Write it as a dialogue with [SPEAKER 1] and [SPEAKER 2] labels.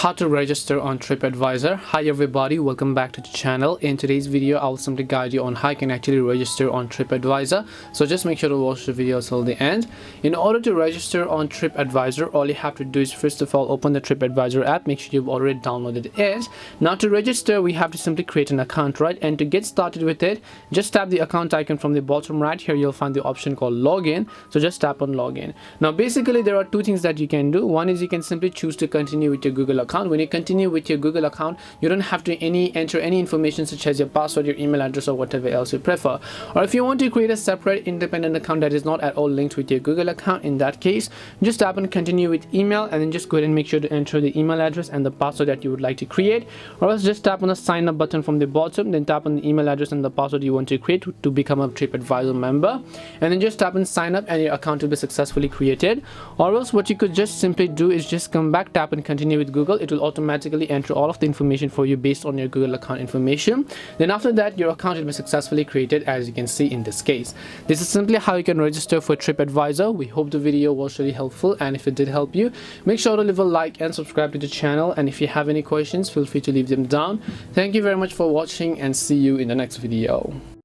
[SPEAKER 1] how to register on Tripadvisor. Hi everybody, welcome back to the channel. In today's video I will simply guide you on how you can actually register on Tripadvisor, so just make sure to watch the video till the end. In order to register on Tripadvisor, all you have to do is first of all open the Tripadvisor app. Make sure you've already downloaded it. Now to register we have to simply create an account, right? And to get started with it, just tap the account icon from the bottom right. Here you'll find the option called login, so just tap on login. Now basically there are two things that you can do. One is you can simply choose to continue with your Google account. When you continue with your Google account, you don't have to enter any information such as your password, your email address, or whatever else you prefer. Or if you want to create a separate independent account that is not at all linked with your Google account, in that case just tap on continue with email, and then just go ahead and make sure to enter the email address and the password that you would like to create. Or else just tap on the sign up button from the bottom, then tap on the email address and the password you want to create to become a Tripadvisor member, and then just tap on sign up and your account will be successfully created. Or else what you could just simply do is just come back, tap and continue with Google. It will automatically enter all of the information for you based on your Google account information. Then after that your account will be successfully created, as you can see in this case. This is simply how you can register for Tripadvisor. We hope the video was really helpful, and if it did help you, make sure to leave a like and subscribe to the channel, and if you have any questions feel free to leave them down. Thank you very much for watching, and see you in the next video.